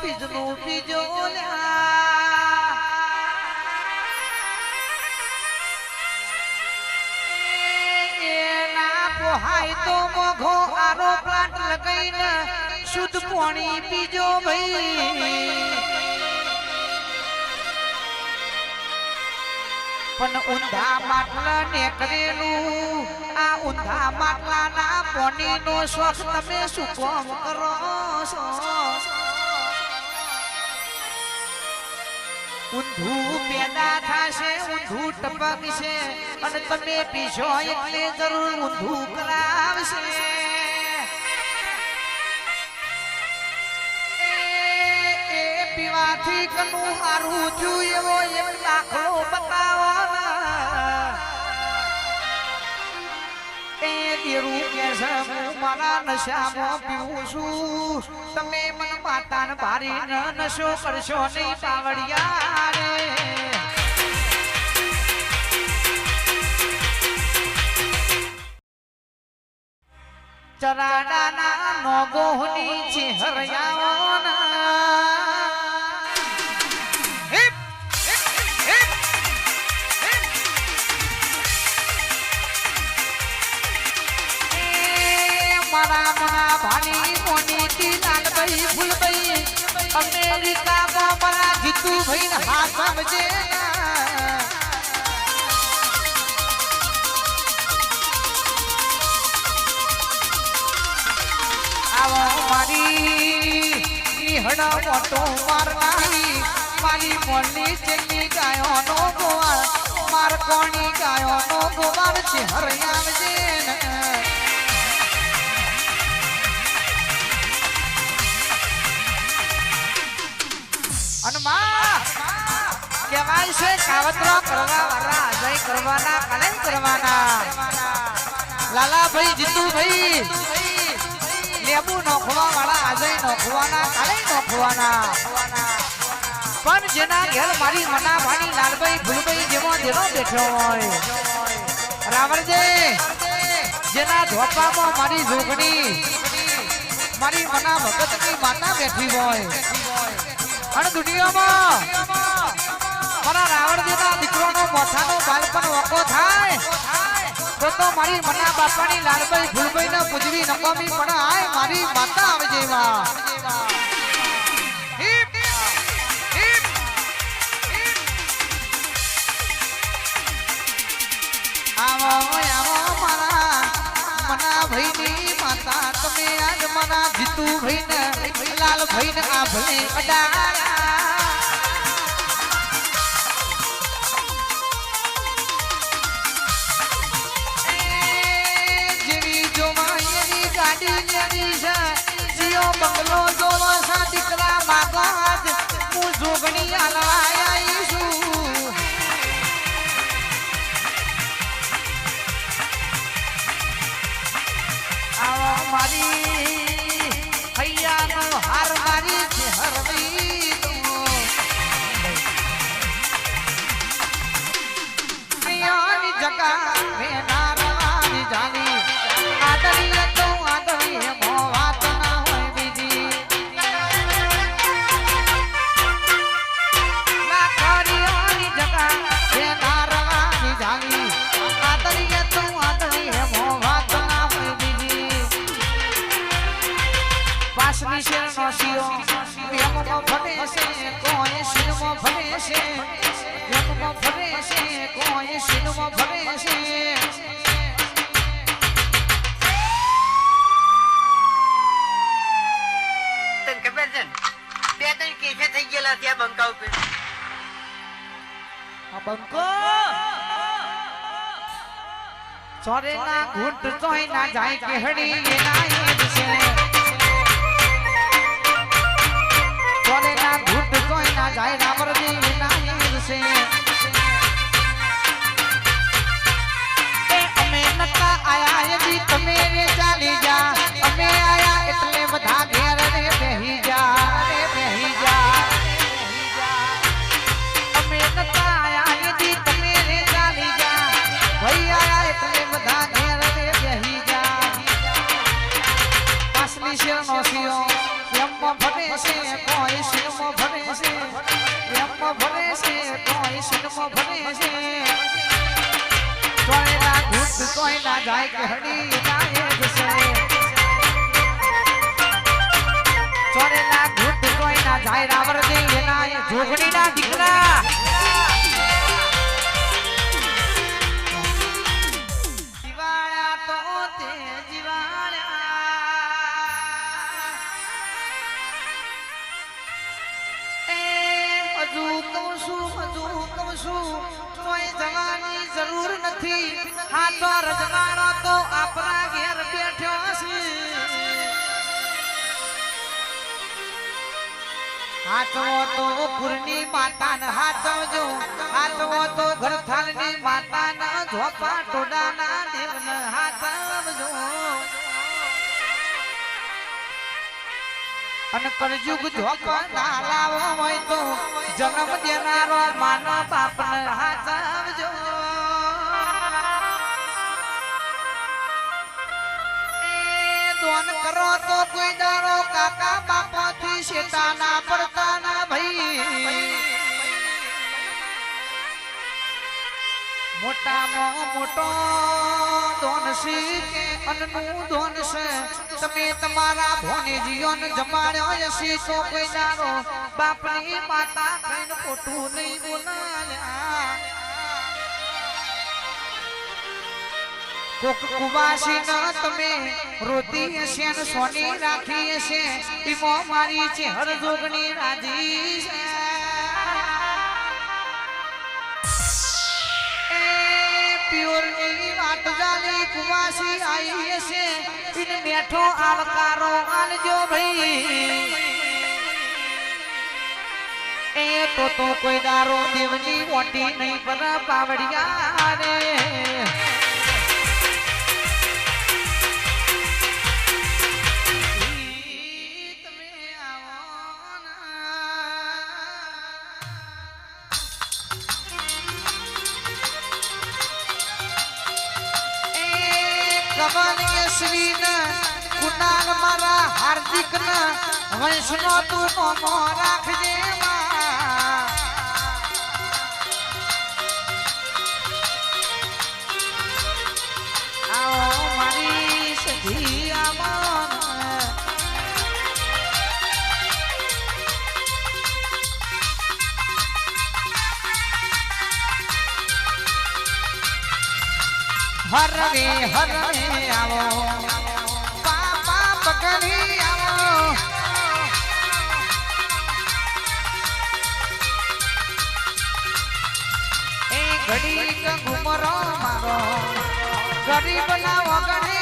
બીજનું બીજો એના પોહાય તો મોઘો આરો પ્લાન્ટ લગાઈને શુદ્ધ પાણી પીજો ભાઈ પણ ઊંધા માટલા નેકરેલું આ ઊંધા માટલાના પાણીનો શોખ તમે શું કામ કરો છો ઊંધું પેદા થશે ઊંધું ટપકશે અને તમે પીશો એટલે જરૂર ઊંધું કરાવશે પીવાથી કનું હારું છું એવો એક દાખલો બતાવો એ દેરું કે છે હું મારા નશામાં પીવું છું તમે મન માતાને ભારીને નશો કરશો નહીં પાવડિયા રે ચરાડાના નોગોની ચહેરાઓના મારા મના ભાની મોની તી લાલભાઈ ફૂલભાઈ અમેરિકામાં મારા જીતુભાઈ ને હાથ આવજે આવો મારી નિહડા મોટો મારનારી મારી મોની ચેલી ગાયો નો ગોવાર માર કોણી ગાયો નો ગોવાર છે હરે આવજે અને માં કહેવાય છે કાવતરો કરવા વાળા અજય કરવાના કલમ કરવાના લાલાભાઈ જીતુભાઈ લેબુ નોખવા વાળા અજય નોખવાના કલમ નોખવાના પણ જેના ઘેર મારી મના ભાણી લાલભાઈ ફૂલભાઈ જેવો જેનો બેઠો હોય રાવણજે જેના ધોપામાં મારી જોગણી મારી મના ભગતની માતા બેઠી હોય અને દુનિયામાં મારા રાવણજીના દીકરોનો મોથાનો બાળપણ વકો થાય તો મારી મના બાપાની લાલભાઈ ફૂલભાઈ ને પૂજવી નકામી પણ આય મારી માતા આવે જેવા આવો આવો મારા મના ભાઈની માતા તમે આજ મના જીતુભાઈ ને લાલભાઈ ને આ ભલે અડારા જેવી જોવાયેલી ગાડી લેવી છે જીઓ બંગલો જોવા સા દીકરા માગા હું જોગણી આલાઈ છું આવો મારી હૈયાનો હાર મારી છે હરવી હૈયાની જગા વેના રવાની જાની આદરી તો આદરી મો વાત ના હોય બીજી ના કરીઓની જગા વેના રવાની જાની આદરી તો આદરી મો વાત ના હોય બીજી પાસની શેર નોશિયો વેમમાં ફરે છે કોઈ શિરમાં ફરે છે વેમમાં ફરે છે કોઈ શિરમાં ફરે છે તને ખબર છે બે ત્રણ કેસે થઈ ગયેલા ત્યાં બંકા ઉપર આ બંકો ચોરે ના ઘૂંટ ચોઈ ના જાય કે હડી એના એ છે ચોરે ના ઘૂંટ ચોઈ ના જાય રામરજી એના એ છે અમે નતા આયા એવી તમે રે ચાલી જા અમે આયા એટલે બધા ઘેર રે બેહી જા અમે નતા આયા એવી તમે રે ચાલી જા ભાઈ આયા એટલે બધા ઘેર રે બેહી જા પાસની ભરે છે કોઈ સિનેમો ભરે છે એમ ભરે છે કોઈ સિનેમો ભરે છે કોઈના ઘૂંટ કોઈના જાય કે હડી જાય છે ચોરેલા ઘૂંટ કોઈના જાય રાવર દે એના એ જોગણીના દીકરા જીવાળ્યા તો તે જીવાળ્યા એ હજુ કહું છું કોઈ જવાની જરૂર નથી હાથો રજવાડો તો આપણા ઘેર બેઠ્યો છે હાથવો તો પુરની માતાને હાથવજો હાથવો તો ઘરથાલની માતાને ઝોપા ટોડાના દેવને હાથવજો અને કળયુગ ઝોપા ના લાવો હોય તો જન્મ દેનારો માનો બાપને હાથવજો કરો તો કોઈ દારો કાકા બાપા થી શેતાના પડતાના ભાઈ મોટામાં મોટો ધોન છે કે અન્નનું ધોન છે તમે તમારા ભોને જીવન જમાડ્યો હશે તો કોઈ દારો બાપની માતા કઈને ખોટું નહીં બોલાલ્યા કોક કુવાસી ન તમે રોતી હશે ને સોની રાખી હશે ઈમો મારી છે હર જોગણી રાજી છે એ પ્યોરની વાત જાલી કુવાસી આવી હશે ઇને બેઠો આવકારો આલજો ભાઈ એ તો કોઈ દારો દેવની મોટી નહીં પર પાવડિયા રે કુનાલ મારા હાર્દિક વંશનો તું નોમો રાખજે આવો મારી સધી હરવે આવો પાપા પકડી આવો એ ઘડી ઘુમરો મારો ગરીબ ના વગડે